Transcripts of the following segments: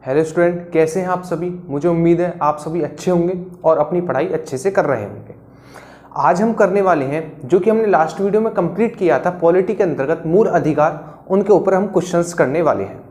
Hello student, कैसे हैं आप सभी। मुझे उम्मीद है आप सभी अच्छे होंगे और अपनी पढ़ाई अच्छे से कर रहे होंगे। आज हम करने वाले हैं जो कि हमने लास्ट वीडियो में कंप्लीट किया था, पॉलिटी के अंतर्गत मूल अधिकार, उनके ऊपर हम क्वेश्चंस करने वाले हैं।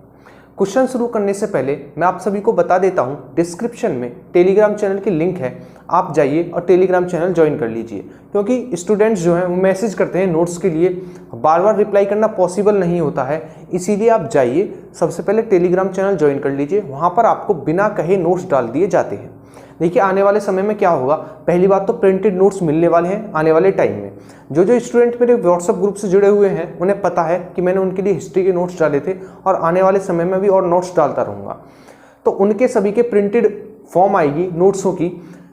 क्वेश्चन शुरू करने से पहले मैं आप सभी को बता देता हूं, डिस्क्रिप्शन में टेलीग्राम चैनल की लिंक है, आप जाइए और टेलीग्राम चैनल ज्वाइन कर लीजिए। क्योंकि स्टूडेंट्स जो हैं वो मैसेज करते हैं नोट्स के लिए, बार बार रिप्लाई करना पॉसिबल नहीं होता है, इसीलिए आप जाइए, सबसे पहले टेलीग्राम चैनल ज्वाइन कर लीजिए। वहाँ पर आपको बिना कहे नोट्स डाल दिए जाते हैं। देखिए आने वाले समय में क्या होगा, पहली बात तो प्रिंटेड नोट्स मिलने वाले हैं आने वाले टाइम में। जो स्टूडेंट मेरे व्हाट्सएप ग्रुप से जुड़े हुए हैं उन्हें पता है कि मैंने उनके लिए हिस्ट्री के नोट्स डाले थे और आने वाले समय में भी और नोट्स डालता रहूँगा। तो उनके सभी के प्रिंटेड फॉर्म आएगी नोट्सों की।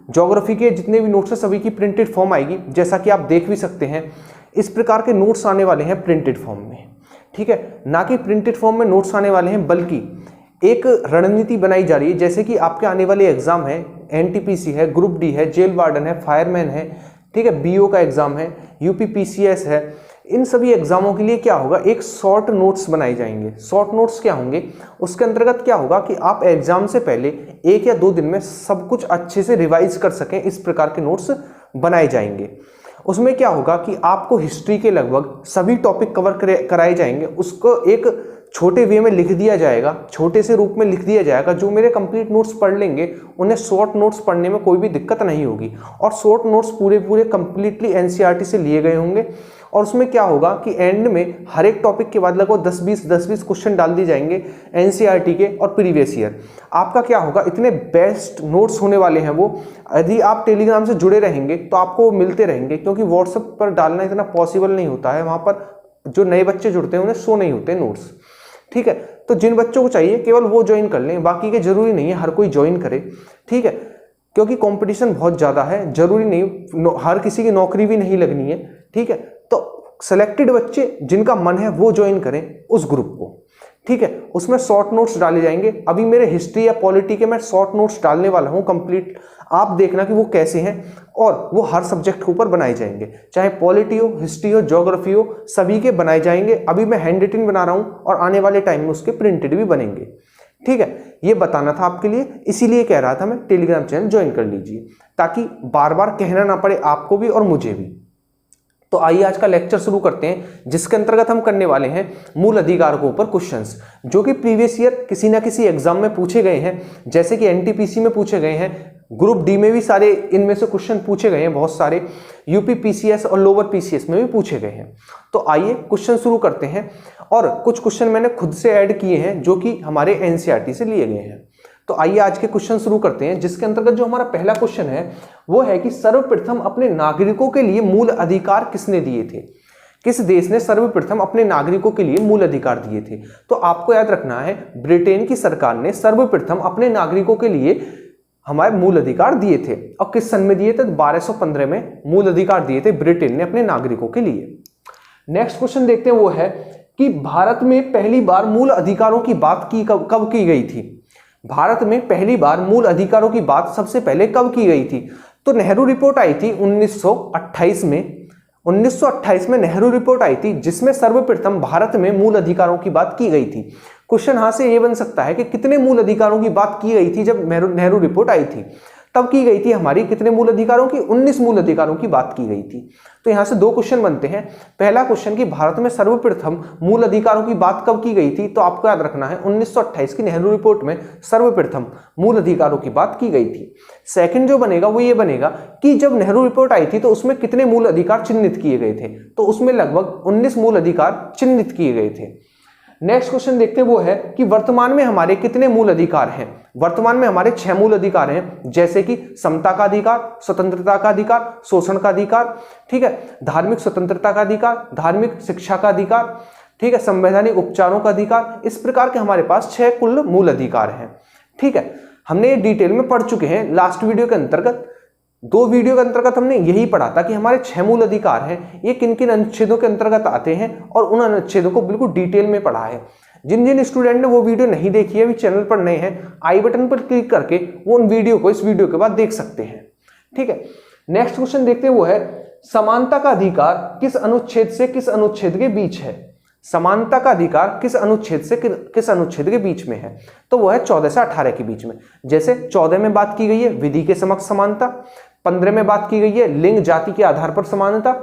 ज्योग्राफी के जितने भी नोट्स हैं सभी की प्रिंटेड फॉर्म आएगी, जैसा कि आप देख भी सकते हैं। इस प्रकार के नोट्स आने वाले हैं प्रिंटेड फॉर्म में, ठीक है, ना कि प्रिंटेड फॉर्म में नोट्स आने वाले हैं, बल्कि एक रणनीति बनाई जा रही है। जैसे कि आपके आने वाले एग्जाम है, एनटीपीसी है, ग्रुप डी है, जेल वार्डन है, फायरमैन है, ठीक है, बीओ का एग्जाम है, यूपीपीसीएस है, इन सभी एग्जामों के लिए क्या होगा, एक शॉर्ट नोट्स बनाए जाएंगे। शॉर्ट नोट्स क्या होंगे, उसके अंतर्गत क्या होगा कि आप एग्जाम से पहले 1 या 2 दिन में सब कुछ अच्छे से रिवाइज कर सकें, इस प्रकार के नोट्स बनाए जाएंगे। उसमें क्या होगा कि आपको हिस्ट्री के लगभग सभी टॉपिक कवर कराए जाएंगे, उसको एक छोटे वे में लिख दिया जाएगा, छोटे से रूप में लिख दिया जाएगा। जो मेरे कंप्लीट नोट्स पढ़ लेंगे उन्हें शॉर्ट नोट्स पढ़ने में कोई भी दिक्कत नहीं होगी। और शॉर्ट नोट्स पूरे कंप्लीटली एनसीईआरटी से लिए गए होंगे। और उसमें क्या होगा कि एंड में हर एक टॉपिक के बाद लगभग 10-20 क्वेश्चन डाल दिए जाएंगे एनसीईआरटी के और प्रीवियस ईयर। आपका क्या होगा, इतने बेस्ट नोट्स होने वाले हैं वो। यदि आप टेलीग्राम से जुड़े रहेंगे तो आपको वो मिलते रहेंगे, क्योंकि व्हाट्सएप पर डालना इतना पॉसिबल नहीं होता है। वहाँ पर जो नए बच्चे जुड़ते हैं उन्हें शो नहीं होते नोट्स, ठीक है। तो जिन बच्चों को चाहिए केवल वो ज्वाइन कर लें, बाकी के जरूरी नहीं है हर कोई ज्वाइन करे, ठीक है, क्योंकि कंपटीशन बहुत ज़्यादा है। जरूरी नहीं हर किसी की नौकरी भी नहीं लगनी है, ठीक है। तो सेलेक्टेड बच्चे जिनका मन है वो ज्वाइन करें उस ग्रुप को, ठीक है। उसमें शॉर्ट नोट्स डाले जाएंगे। अभी मेरे हिस्ट्री या पॉलिटी के मैं शॉर्ट नोट्स डालने वाला हूँ कंप्लीट, आप देखना कि वो कैसे हैं। और वो हर सब्जेक्ट के ऊपर बनाए जाएंगे, चाहे पॉलिटी हो, हिस्ट्री हो, ज्योग्राफी हो, सभी के बनाए जाएंगे। अभी मैं हैंड रिटन बना रहा हूँ और आने वाले टाइम में उसके प्रिंटेड भी बनेंगे, ठीक है। ये बताना था आपके लिए, इसीलिए कह रहा था मैं टेलीग्राम चैनल ज्वाइन कर लीजिए, ताकि बार बार कहना ना पड़े आपको भी और मुझे भी। तो आइए आज का लेक्चर शुरू करते हैं, जिसके अंतर्गत हम करने वाले हैं मूल अधिकार के ऊपर क्वेश्चंस, जो कि प्रीवियस ईयर किसी ना किसी एग्जाम में पूछे गए हैं। जैसे कि एनटीपीसी में पूछे गए हैं, ग्रुप डी में भी सारे इनमें से क्वेश्चन पूछे गए हैं, बहुत सारे यूपीपीसीएस और लोअर पीसीएस में भी पूछे गए हैं। तो आइए क्वेश्चन शुरू करते हैं। और कुछ क्वेश्चन मैंने खुद से ऐड किए हैं जो कि हमारे एनसीईआरटी से लिए गए हैं। तो आइए आज के क्वेश्चन शुरू करते हैं, जिसके अंतर्गत जो हमारा पहला क्वेश्चन है वो है कि सर्वप्रथम अपने नागरिकों के लिए मूल अधिकार किसने दिए थे। किस देश ने सर्वप्रथम अपने नागरिकों के लिए मूल अधिकार दिए थे। तो आपको याद रखना है, ब्रिटेन की सरकार ने सर्वप्रथम अपने नागरिकों के लिए हमारे मूल अधिकार दिए थे। और किस सन में दिए थे, 1215 में मूल अधिकार दिए थे ब्रिटेन ने अपने नागरिकों के लिए। नेक्स्ट क्वेश्चन देखते हैं, वो है कि भारत में पहली बार मूल अधिकारों की बात कब की गई थी। भारत में पहली बार मूल अधिकारों की बात सबसे पहले कब की गई थी। तो नेहरू रिपोर्ट आई थी 1928 में। 1928 में नेहरू रिपोर्ट आई थी, जिसमें सर्वप्रथम भारत में मूल अधिकारों की बात की गई थी। क्वेश्चन यहां से ये बन सकता है कि कितने मूल अधिकारों की बात की गई थी जब नेहरू रिपोर्ट आई थी। तब की गई थी हमारी कितने मूल अधिकारों की, 19 मूल अधिकारों की बात की गई थी। तो यहां से 2 क्वेश्चन बनते हैं। पहला क्वेश्चन कि भारत में सर्वप्रथम मूल अधिकारों की बात कब की गई थी। तो आपको याद रखना है 1928 की नेहरू रिपोर्ट में सर्वप्रथम मूल अधिकारों की बात की गई थी। सेकंड जो बनेगा वो ये बनेगा कि जब नेहरू रिपोर्ट आई थी तो उसमें कितने मूल अधिकार चिन्हित किए गए थे। तो उसमें लगभग 19 मूल अधिकार चिन्हित किए गए थे। नेक्स्ट क्वेश्चन देखते हैं, वो है कि वर्तमान में हमारे कितने मूल अधिकार हैं। वर्तमान में हमारे 6 मूल अधिकार हैं, जैसे कि समता का अधिकार, स्वतंत्रता का अधिकार, शोषण का अधिकार, ठीक है, धार्मिक स्वतंत्रता का अधिकार, धार्मिक शिक्षा का अधिकार, ठीक है, संवैधानिक उपचारों का अधिकार। इस प्रकार के हमारे पास 6 कुल मूल अधिकार हैं, ठीक है। हमने ये डिटेल में पढ़ चुके हैं लास्ट वीडियो के अंतर्गत। 2 वीडियो के अंतर्गत हमने यही पढ़ा था कि हमारे 6 मूल अधिकार हैं, ये किन किन अनुच्छेदों के अंतर्गत आते हैं, और उन अनुच्छेदों को बिल्कुल डिटेल में पढ़ा है। जिन जिन स्टूडेंट ने वो वीडियो नहीं देखी है, भी चैनल पर नए हैं, आई बटन पर क्लिक करके वो उन वीडियो को इस वीडियो के बाद देख सकते हैं, ठीक है। नेक्स्ट क्वेश्चन देखते हैं, वो है समानता का अधिकार किस अनुच्छेद से किस अनुच्छेद के बीच है। समानता का अधिकार किस अनुच्छेद से किस अनुच्छेद के बीच में है? तो वो है 14 से 18 के बीच में। जैसे 14 में बात की गई है विधि के समक्ष समानता, 15 में बात की गई है लिंग जाति के आधार पर समानता,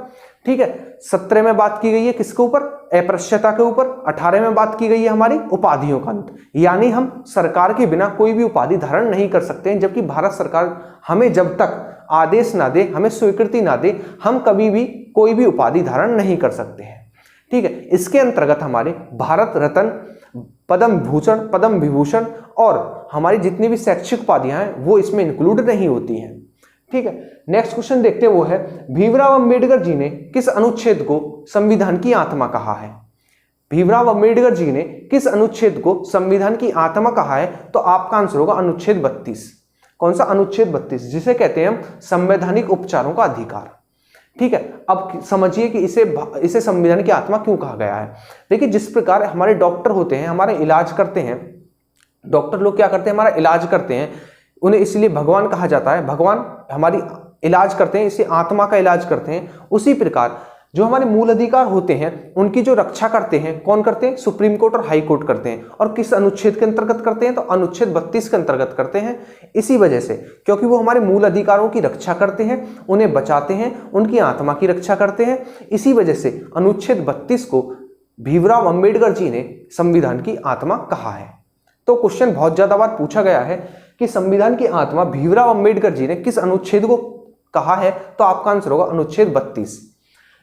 ठीक है। 17 में बात की गई है किसके ऊपर? अस्पृश्यता के ऊपर। 18 में बात की गई है हमारी उपाधियों का अंत, यानी हम सरकार के बिना कोई भी उपाधि धारण नहीं कर सकते हैं, जबकि भारत सरकार हमें जब तक आदेश ना दे, हमें स्वीकृति ना दे, हम कभी भी कोई भी उपाधि धारण नहीं कर सकते हैं, ठीक है। इसके अंतर्गत हमारे भारत रत्न, पद्म भूषण, पद्म विभूषण और हमारी जितनी भी शैक्षिक उपाधियां हैं वो इसमें इंक्लूड नहीं होती हैं, ठीक है। नेक्स्ट क्वेश्चन देखते हैं, वो है भीमराव अंबेडकर जी ने किस अनुच्छेद को संविधान की आत्मा कहा है? भीमराव अंबेडकर जी ने किस अनुच्छेद को संविधान की आत्मा कहा है? तो आपका आंसर होगा अनुच्छेद 32। कौन सा? अनुच्छेद 32, जिसे कहते हैं हम संवैधानिक उपचारों का अधिकार, ठीक है। अब समझिए कि इसे संविधान की आत्मा क्यों कहा गया है। देखिए, जिस प्रकार हमारे डॉक्टर होते हैं, हमारे इलाज करते हैं, डॉक्टर लोग क्या करते हैं? हमारा इलाज करते हैं, उन्हें इसलिए भगवान कहा जाता है, भगवान हमारी इलाज करते हैं, इसे आत्मा का इलाज करते हैं। उसी प्रकार जो हमारे मूल अधिकार होते हैं उनकी जो रक्षा करते हैं, कौन करते हैं? सुप्रीम कोर्ट और हाई कोर्ट करते हैं। और किस अनुच्छेद के अंतर्गत करते हैं? तो अनुच्छेद 32 के अंतर्गत करते हैं। इसी वजह से, क्योंकि वो हमारे मूल अधिकारों की रक्षा करते हैं, उन्हें बचाते हैं, उनकी आत्मा की रक्षा करते हैं। इसी वजह से अनुच्छेद 32 को भीमराव अंबेडकर जी ने संविधान की आत्मा कहा है। तो क्वेश्चन बहुत ज्यादा बार पूछा गया है कि संविधान की आत्मा भीमराव अंबेडकर जी ने किस अनुच्छेद को कहा है? तो आपका आंसर होगा अनुच्छेद 32।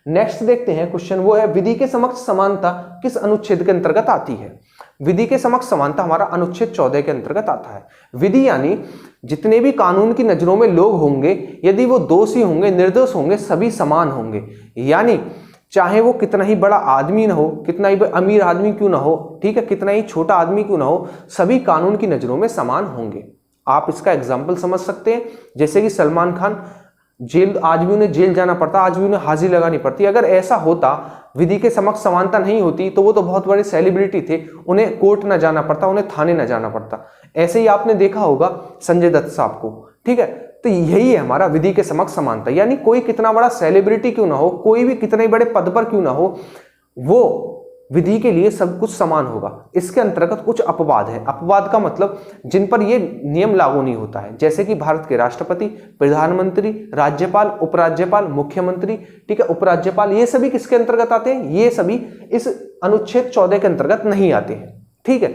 नेक्स्ट देखते हैं क्वेश्चन, वो है विधि के समक्ष समानता किस अनुच्छेद के अंतर्गत आती है? विधि के समक्ष समानता हमारा अनुच्छेद 14 के अंतर्गत आता है। विधि यानी जितने भी कानून की नजरों में लोग होंगे, यदि वो दोषी होंगे, निर्दोष होंगे, सभी समान होंगे। यानी चाहे वो कितना ही बड़ा आदमी ना हो, कितना ही अमीर आदमी क्यों ना हो, ठीक है, कितना ही छोटा आदमी क्यों ना हो, सभी कानून की नजरों में समान होंगे। आप इसका एग्जाम्पल समझ सकते हैं, जैसे कि सलमान खान जेल, आज भी उन्हें जेल जाना पड़ता, आज भी उन्हें हाजिरी लगानी पड़ती। अगर ऐसा होता, विधि के समक्ष समानता नहीं होती, तो वो तो बहुत बड़े सेलिब्रिटी थे, उन्हें कोर्ट ना जाना पड़ता, उन्हें थाने ना जाना पड़ता। ऐसे ही आपने देखा होगा संजय दत्त साहब को, ठीक है। तो यही है हमारा विधि के समक्ष समानता, यानी कोई कितना बड़ा सेलिब्रिटी क्यों ना हो, कोई भी कितने बड़े पद पर क्यों ना हो, वो विधि के लिए सब कुछ समान होगा। इसके अंतर्गत कुछ अपवाद है। अपवाद का मतलब जिन पर ये नियम लागू नहीं होता है, जैसे कि भारत के राष्ट्रपति, प्रधानमंत्री, राज्यपाल, उपराज्यपाल, मुख्यमंत्री, ठीक है, उपराज्यपाल, ये सभी किसके अंतर्गत आते हैं? ये सभी इस अनुच्छेद 14 के अंतर्गत नहीं आते हैं, ठीक है।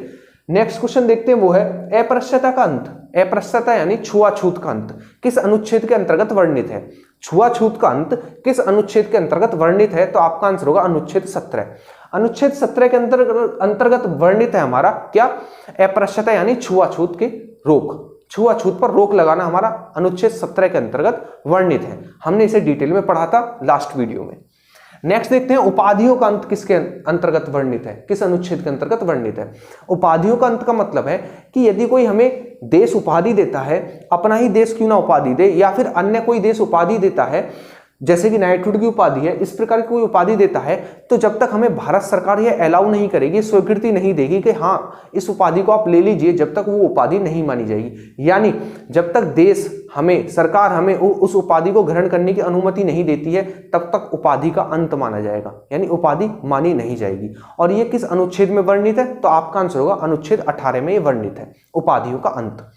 नेक्स्ट क्वेश्चन देखते हैं, वो है अस्पृश्यता का अंत। अस्पृश्यता यानी छुआछूत का अंत किस अनुच्छेद के अंतर्गत वर्णित है? छुआछूत का अंत किस अनुच्छेद के अंतर्गत वर्णित है? तो आपका आंसर होगा अनुच्छेद 17। अनुच्छेद 17 के अंतर्गत वर्णित है हमारा क्या? अस्पृश्यता यानी छुआछूत के रोक, छुआछूत पर रोक लगाना हमारा अनुच्छेद 17 के अंतर्गत वर्णित है। हमने इसे डिटेल में पढ़ा था लास्ट वीडियो में। नेक्स्ट देखते हैं, उपाधियों का अंत किसके अंतर्गत वर्णित है? किस अनुच्छेद के अंतर्गत वर्णित है? उपाधियों का अंत का मतलब है कि यदि कोई हमें देश उपाधि देता है, अपना ही देश क्यों ना उपाधि दे, या फिर अन्य कोई देश उपाधि देता है, जैसे कि नाइटहुड की उपाधि है, इस प्रकार की कोई उपाधि देता है, तो जब तक हमें भारत सरकार यह अलाउ नहीं करेगी, स्वीकृति नहीं देगी कि हाँ इस उपाधि को आप ले लीजिए, जब तक वो उपाधि नहीं मानी जाएगी। यानी जब तक देश हमें, सरकार हमें उस उपाधि को ग्रहण करने की अनुमति नहीं देती है, तब तक उपाधि का अंत माना जाएगा, यानी उपाधि मानी नहीं जाएगी। और ये किस अनुच्छेद में वर्णित है? तो आपका आंसर होगा अनुच्छेद 18 में ये वर्णित है, उपाधियों का अंत।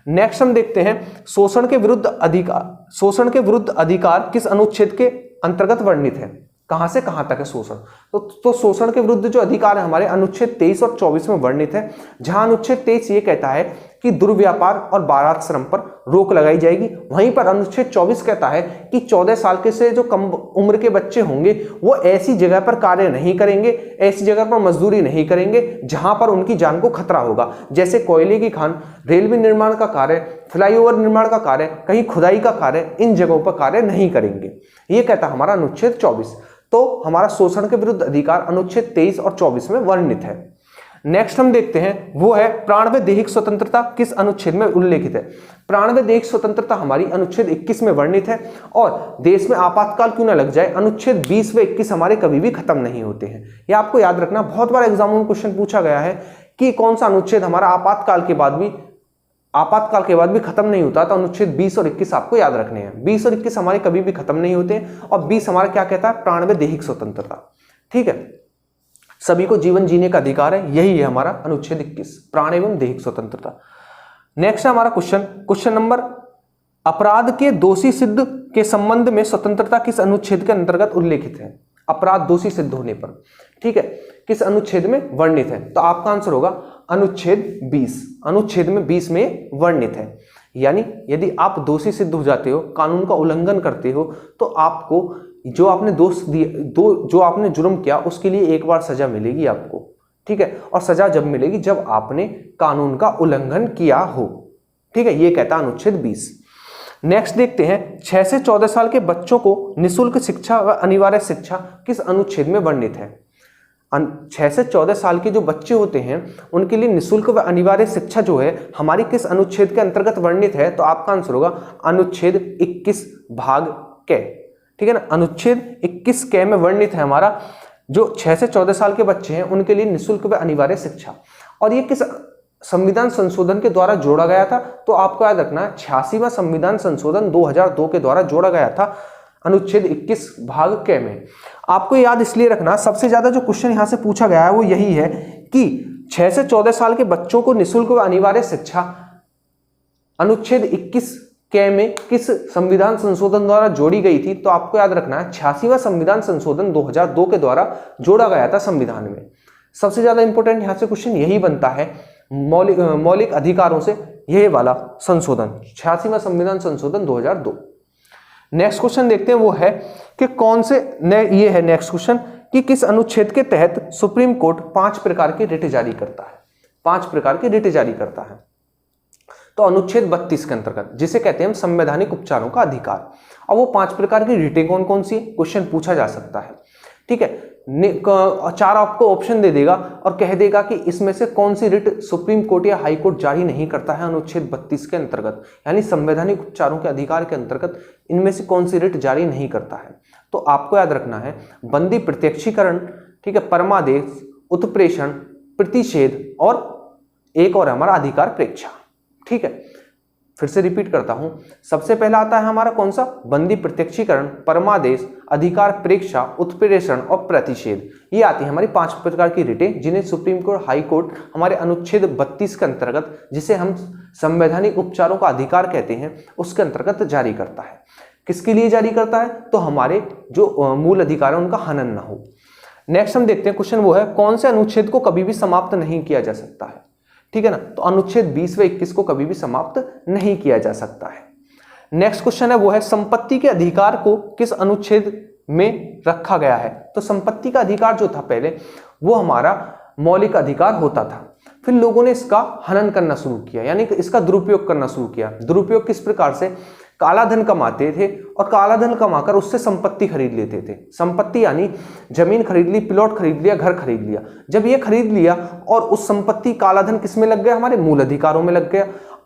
नेक्स्ट हम देखते हैं, शोषण के विरुद्ध अधिकार। शोषण के विरुद्ध अधिकार किस अनुच्छेद के अंतर्गत वर्णित है? कहां से कहां तक है शोषण? तो शोषण के विरुद्ध जो अधिकार है हमारे अनुच्छेद 23 और 24 में वर्णित है, जहां अनुच्छेद 23 ये कहता है कि दुर्व्यापार और बारात श्रम पर रोक लगाई जाएगी। वहीं पर अनुच्छेद 24 कहता है कि 14 साल के से जो कम उम्र के बच्चे होंगे वो ऐसी जगह पर कार्य नहीं करेंगे, ऐसी जगह पर मजदूरी नहीं करेंगे जहां पर उनकी जान को खतरा होगा, जैसे कोयले की खान, रेलवे निर्माण का कार्य, फ्लाईओवर निर्माण का कार्य, कहीं खुदाई का कार्य, इन जगहों पर कार्य नहीं करेंगे। ये कहता हमारा अनुच्छेद 24। तो हमारा शोषण के विरुद्ध अधिकार अनुच्छेद 23 और 24 में वर्णित है। नेक्स्ट हम देखते हैं, वो है प्राण व दैहिक स्वतंत्रता किस अनुच्छेद में उल्लेखित है? प्राण व दैहिक स्वतंत्रता हमारी अनुच्छेद 21 में वर्णित है। और देश में आपातकाल क्यों ना लग जाए, अनुच्छेद 20 व 21 हमारे कभी भी खत्म नहीं होते हैं। ये आपको याद रखना, बहुत बार एग्जामों में क्वेश्चन पूछा गया है कि कौन सा अनुच्छेद हमारा आपातकाल के बाद भी खत्म नहीं होता। तो अनुच्छेद 20 और 21 आपको याद रखने हैं। 20 और 21 हमारे कभी भी खत्म नहीं होते, और 20 हमारा क्या कहता है? प्राण व दैहिक स्वतंत्रता, ठीक है। सभी को जीवन जीने का अधिकार है, यही है हमारा अनुच्छेद 21, प्राण एवं दैहिक स्वतंत्रता। नेक्स्ट है हमारा क्वेश्चन नंबर, अपराध के दोषी सिद्ध के संबंध में स्वतंत्रता किस अनुच्छेद के अंतर्गत उल्लेखित है? अपराध दोषी सिद्ध होने पर, ठीक है, किस अनुच्छेद में वर्णित है? तो आपका आंसर होगा अनुच्छेद 20, अनुच्छेद में 20 में वर्णित है। यानी यदि आप दोषी सिद्ध हो जाते हो, कानून का उल्लंघन करते हो, तो आपको जो आपने दोष दिए, जो आपने जुर्म किया उसके लिए एक बार सजा मिलेगी आपको, ठीक है, और सजा जब मिलेगी जब आपने कानून का उल्लंघन किया हो, ठीक है, ये कहता है अनुच्छेद 20। नेक्स्ट देखते हैं, 6 से 14 साल के बच्चों को निःशुल्क शिक्षा व अनिवार्य शिक्षा किस अनुच्छेद में वर्णित है? 6 से 14 साल के जो बच्चे होते हैं उनके लिए निःशुल्क व अनिवार्य शिक्षा जो है हमारी किस अनुच्छेद के अंतर्गत वर्णित है? तो आपका आंसर होगा अनुच्छेद 21 भाग क, ठीक है ना, अनुच्छेद 21 क में वर्णित है हमारा जो 6 से 14 साल के बच्चे हैं उनके लिए निःशुल्क व अनिवार्य शिक्षा। और ये किस संविधान संशोधन के द्वारा जोड़ा गया था? तो आपको याद रखना है 86वां संविधान संशोधन 2002 के द्वारा जोड़ा गया था अनुच्छेद 21 भाग क में। आपको याद इसलिए रखना, सबसे ज्यादा जो क्वेश्चन यहां से पूछा गया है वो यही है कि 6 से 14 साल के बच्चों को निःशुल्क व अनिवार्य शिक्षा अनुच्छेद 21 क में किस संविधान संशोधन द्वारा जोड़ी गई थी? तो आपको याद रखना है 86वां संविधान संशोधन 2002 के द्वारा जोड़ा गया था संविधान में। सबसे ज्यादा इंपॉर्टेंट यहां से क्वेश्चन यही बनता है मौलिक अधिकारों से, यही वाला संशोधन 86वां संविधान संशोधन 2002। नेक्स्ट क्वेश्चन देखते हैं, वो है कि कौन से ये है नेक्स्ट क्वेश्चन कि किस अनुच्छेद के तहत सुप्रीम कोर्ट 5 प्रकार की रिट जारी करता है? 5 प्रकार की रिट जारी करता है। तो अनुच्छेद 32 के अंतर्गत, जिसे कहते हैं हम संवैधानिक उपचारों का अधिकार। अब वो 5 प्रकार की रिटें कौन कौन सी, क्वेश्चन पूछा जा सकता है, ठीक है। 4 आपको ऑप्शन दे देगा और कह देगा कि इसमें से कौन सी रिट सुप्रीम कोर्ट या हाई कोर्ट जारी नहीं करता है अनुच्छेद 32 के अंतर्गत, यानी संवैधानिक उपचारों के अधिकार के अंतर्गत इनमें से कौन सी रिट जारी नहीं करता है। तो आपको याद रखना है बंदी प्रत्यक्षीकरण, ठीक है, परमादेश, उत्प्रेषण, प्रतिषेध और एक और हमारा अधिकार प्रेक्षा, ठीक है। फिर से रिपीट करता हूं, सबसे पहला आता है हमारा कौन सा? बंदी प्रत्यक्षीकरण, परमादेश, अधिकार प्रेक्षा, उत्प्रेषण और प्रतिषेध। ये आती है हमारी 5 प्रकार की रिटें जिन्हें सुप्रीम कोर्ट, हाई कोर्ट हमारे अनुच्छेद 32 के अंतर्गत, जिसे हम संवैधानिक उपचारों का अधिकार कहते हैं, उसके अंतर्गत जारी करता है। किसके लिए जारी करता है? तो हमारे जो मूल अधिकार है उनका हनन न हो। नेक्स्ट हम देखते हैं क्वेश्चन, वो है कौन से अनुच्छेद को कभी भी समाप्त नहीं किया जा सकता है, ठीक है ना। तो अनुच्छेद 20 व 21 को कभी भी समाप्त नहीं किया जा सकता है। नेक्स्ट क्वेश्चन है, वो है संपत्ति के अधिकार को किस अनुच्छेद में रखा गया है? तो संपत्ति का अधिकार जो था पहले वो हमारा मौलिक अधिकार होता था, फिर लोगों ने इसका हनन करना शुरू किया, यानी कि इसका दुरुपयोग करना शुरू किया। दुरुपयोग किस प्रकार से? काला धन कमाते थे और काला धन कमाकर उससे संपत्ति खरीद लेते थे। संपत्ति यानी जमीन खरीद ली, प्लॉट खरीद लिया, घर खरीद लिया। जब ये खरीद लिया और उस संपत्ति काला धन किस में लग गया? हमारे मूल अधिकारों में लग गया।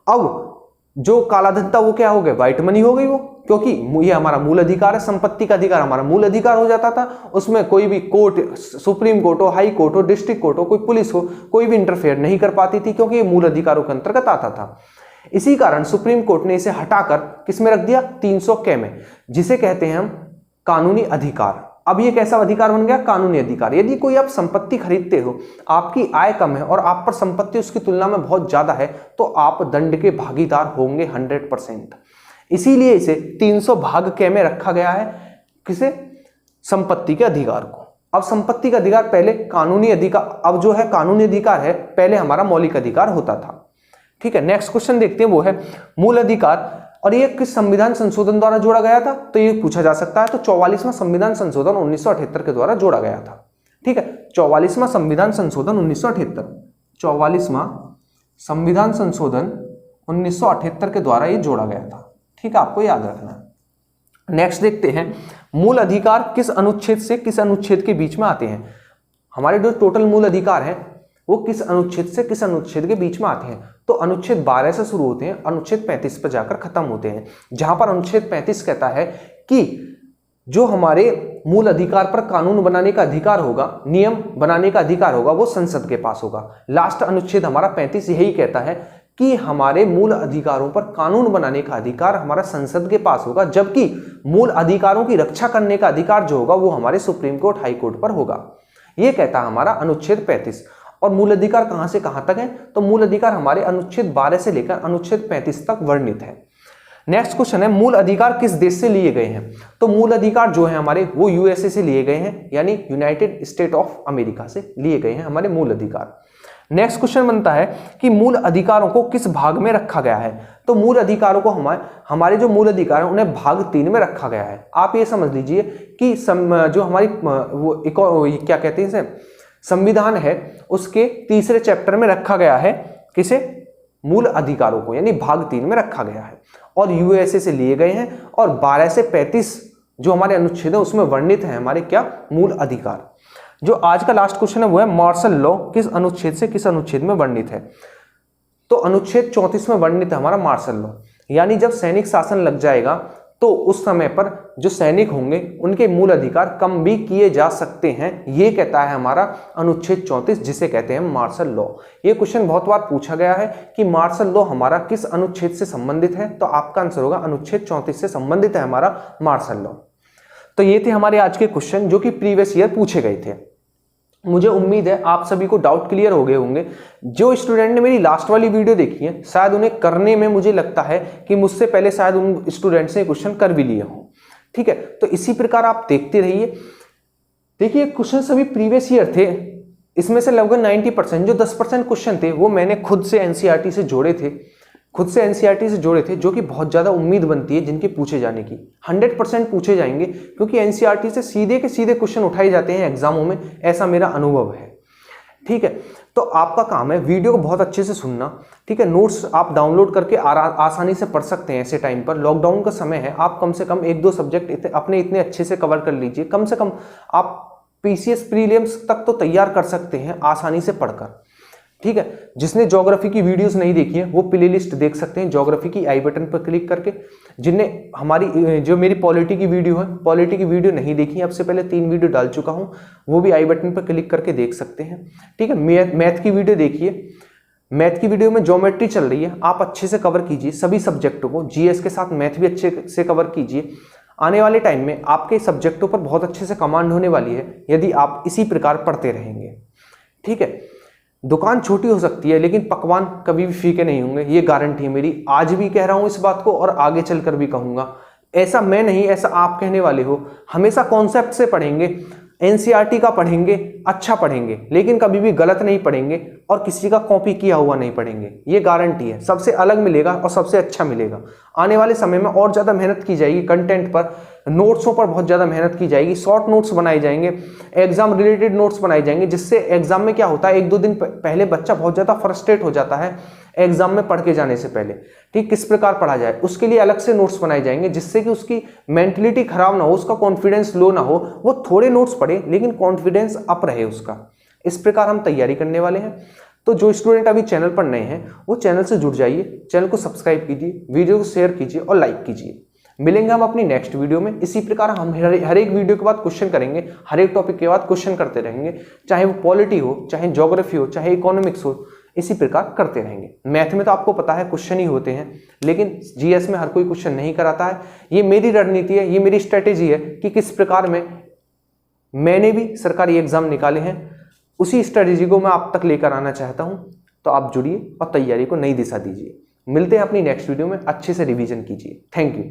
अब जो काला धन था वो क्या हो गया? व्हाइट मनी हो गई वो, क्योंकि ये हमारा मूल अधिकार है, संपत्ति का अधिकार हमारा मूल अधिकार हो जाता था। उसमें कोई भी कोर्ट, सुप्रीम कोर्ट हो, हाई कोर्ट हो, डिस्ट्रिक्ट कोर्ट हो, कोई पुलिस हो, कोई भी इंटरफेयर नहीं कर पाती थी, क्योंकि ये मूल अधिकारों के अंतर्गत आता था। इसी कारण सुप्रीम कोर्ट ने इसे हटाकर किस में रख दिया? 300 क में, जिसे कहते हैं हम कानूनी अधिकार। अब ये कैसा अधिकार बन गया? कानूनी अधिकार। यदि कोई आप संपत्ति खरीदते हो, आपकी आय कम है और आप पर संपत्ति उसकी तुलना में बहुत ज्यादा है, तो आप दंड के भागीदार होंगे 100%। इसीलिए इसे 300 भाग क में रखा गया है। किसे? संपत्ति के अधिकार को। अब संपत्ति का अधिकार पहले कानूनी अधिकार, अब जो है कानूनी अधिकार है, पहले हमारा मौलिक अधिकार होता था, ठीक है। नेक्स्ट क्वेश्चन देखते हैं, वो है मूल अधिकार, और ये किस संविधान संशोधन द्वारा जोड़ा गया था? तो ये पूछा जा सकता है। तो 44वां संविधान संशोधन 1978 के द्वारा जोड़ा गया था, ठीक है। 44वां संविधान संशोधन 1978, 44वां संविधान संशोधन 1978 के द्वारा ये जोड़ा गया था, ठीक है, आपको याद रखना है। नेक्स्ट देखते हैं, मूल अधिकार किस अनुच्छेद से किस अनुच्छेद के बीच में आते हैं? हमारे जो टोटल मूल अधिकार है वो किस अनुच्छेद से किस अनुच्छेद के बीच में आते हैं? तो अनुच्छेद 12 से शुरू होते हैं, अनुच्छेद 35 पर जाकर खत्म होते हैं, जहां पर अनुच्छेद 35 कहता है कि जो हमारे मूल अधिकार पर कानून बनाने का अधिकार होगा, नियम बनाने का अधिकार होगा, वो संसद के पास होगा। लास्ट अनुच्छेद हमारा 35 यही कहता है कि हमारे मूल अधिकारों पर कानून बनाने का अधिकार हमारा संसद के पास होगा, जबकि मूल अधिकारों की रक्षा करने का अधिकार जो होगा वो हमारे सुप्रीम कोर्ट, हाई कोर्ट पर होगा। ये कहता है हमारा अनुच्छेद 35। और मूल अधिकार कहां से कहां तक है? तो मूल अधिकार हमारे अनुच्छेद 12 से लेकर अनुच्छेद 35 तक वर्णित है। नेक्स्ट क्वेश्चन है, मूल अधिकार किस देश से लिए गए हैं? तो मूल अधिकार जो है हमारे वो यूएसए से लिए गए हैं, यानी यूनाइटेड स्टेट ऑफ अमेरिका से लिए गए हैं हमारे मूल अधिकार। नेक्स्ट क्वेश्चन बनता है कि मूल अधिकारों को किस भाग में रखा गया है? तो मूल अधिकारों को हमारे जो मूल अधिकार हैं उन्हें भाग 3 में रखा गया है। आप ये समझ लीजिए कि जो हमारी क्या कहते हैं इसे, संविधान है, उसके तीसरे चैप्टर में रखा गया है। किसे? मूल अधिकारों को, यानी भाग 3 में रखा गया है और यूएसए से लिए गए हैं। और 12 से 35 जो हमारे अनुच्छेद है उसमें वर्णित है हमारे क्या? मूल अधिकार। जो आज का लास्ट क्वेश्चन है वो है मार्शल लॉ किस अनुच्छेद से किस अनुच्छेद में वर्णित है? तो अनुच्छेद 34 में वर्णित है हमारा मार्शल लॉ, यानी जब सैनिक शासन लग जाएगा तो उस समय पर जो सैनिक होंगे उनके मूल अधिकार कम भी किए जा सकते हैं। ये कहता है हमारा अनुच्छेद 34, जिसे कहते हैं मार्शल लॉ। ये क्वेश्चन बहुत बार पूछा गया है कि मार्शल लॉ हमारा किस अनुच्छेद से संबंधित है? तो आपका आंसर होगा अनुच्छेद 34 से संबंधित है हमारा मार्शल लॉ। तो ये थे हमारे आज के क्वेश्चन जो कि प्रीवियस ईयर पूछे गए थे। मुझे उम्मीद है आप सभी को डाउट क्लियर हो गए होंगे। जो स्टूडेंट ने मेरी लास्ट वाली वीडियो देखी है शायद उन्हें करने में मुझे लगता है कि मुझसे पहले शायद उन स्टूडेंट्स ने क्वेश्चन कर भी लिए हों। ठीक है, तो इसी प्रकार आप देखते रहिए। देखिए क्वेश्चन सभी प्रीवियस ईयर थे, इसमें से लगभग 90% जो 10% क्वेश्चन थे वो मैंने खुद से एनसीईआरटी से जोड़े थे, जो कि बहुत ज़्यादा उम्मीद बनती है जिनके पूछे जाने की। 100% पूछे जाएंगे क्योंकि एनसीईआरटी से सीधे के सीधे क्वेश्चन उठाए जाते हैं एग्जामों में, ऐसा मेरा अनुभव है। ठीक है, तो आपका काम है वीडियो को बहुत अच्छे से सुनना। ठीक है, नोट्स आप डाउनलोड करके आसानी से पढ़ सकते हैं। ऐसे टाइम पर लॉकडाउन का समय है, आप कम से कम 1-2 सब्जेक्ट अपने इतने अच्छे से कवर कर लीजिए। कम से कम आप पीसीएस प्रीलिम्स तक तो तैयार कर सकते हैं आसानी से पढ़कर। ठीक है, जिसने ज्योग्राफी की वीडियोस नहीं देखी है वो प्लेलिस्ट देख सकते हैं ज्योग्राफी की, आई बटन पर क्लिक करके। जिनने हमारी जो मेरी पॉलिटी की वीडियो है, पॉलिटी की वीडियो नहीं देखी है, अब से पहले 3 वीडियो डाल चुका हूं, वो भी आई बटन पर क्लिक करके देख सकते हैं। ठीक है, मैथ की वीडियो देखिए, मैथ की वीडियो में ज्योमेट्री चल रही है, आप अच्छे से कवर कीजिए सभी सब्जेक्टों को, जीएस के साथ मैथ भी अच्छे से कवर कीजिए। आने वाले टाइम में आपके सब्जेक्टों पर बहुत अच्छे से कमांड होने वाली है यदि आप इसी प्रकार पढ़ते रहेंगे। ठीक है, दुकान छोटी हो सकती है लेकिन पकवान कभी भी फीके नहीं होंगे, ये गारंटी है मेरी। आज भी कह रहा हूं इस बात को और आगे चलकर भी कहूंगा। ऐसा मैं नहीं, ऐसा आप कहने वाले हो। हमेशा कॉन्सेप्ट से पढ़ेंगे, एनसीईआरटी का पढ़ेंगे, अच्छा पढ़ेंगे, लेकिन कभी भी गलत नहीं पढ़ेंगे और किसी का कॉपी किया हुआ नहीं पढ़ेंगे। ये गारंटी है, सबसे अलग मिलेगा और सबसे अच्छा मिलेगा। आने वाले समय में और ज़्यादा मेहनत की जाएगी कंटेंट पर, नोट्सों पर बहुत ज़्यादा मेहनत की जाएगी, शॉर्ट नोट्स बनाए जाएंगे, एग्जाम रिलेटेड नोट्स बनाए जाएंगे, जिससे एग्जाम में क्या होता है 1-2 दिन पहले बच्चा बहुत ज़्यादा फ्रस्ट्रेट हो जाता है एग्जाम में पढ़ के जाने से पहले। ठीक, किस प्रकार पढ़ा जाए उसके लिए अलग से नोट्स बनाए जाएंगे, जिससे कि उसकी मेंटलिटी खराब ना हो, उसका कॉन्फिडेंस लो ना हो। वो थोड़े नोट्स पढ़े लेकिन कॉन्फिडेंस अप रहे उसका। इस प्रकार हम तैयारी करने वाले हैं। तो जो स्टूडेंट अभी चैनल पर नए हैं वो चैनल से जुड़ जाइए, चैनल को सब्सक्राइब कीजिए, वीडियो को शेयर कीजिए और लाइक कीजिए। मिलेंगे हम अपनी नेक्स्ट वीडियो में। इसी प्रकार हम हर एक वीडियो के बाद क्वेश्चन करेंगे, हर एक टॉपिक के बाद क्वेश्चन करते रहेंगे, चाहे वो पॉलिटी हो, चाहे ज्योग्राफी हो, चाहे इकोनॉमिक्स हो, इसी प्रकार करते रहेंगे। मैथ में तो आपको पता है क्वेश्चन ही होते हैं, लेकिन जीएस में हर कोई क्वेश्चन नहीं कराता है। ये मेरी रणनीति है, ये मेरी स्ट्रेटेजी है कि किस प्रकार में मैंने भी सरकारी एग्जाम निकाले हैं, उसी स्ट्रेटेजी को मैं आप तक लेकर आना चाहता हूं। तो आप जुड़िए और तैयारी को नई दिशा दीजिए। मिलते हैं अपनी नेक्स्ट वीडियो में, अच्छे से रिवीजन कीजिए। Thank you.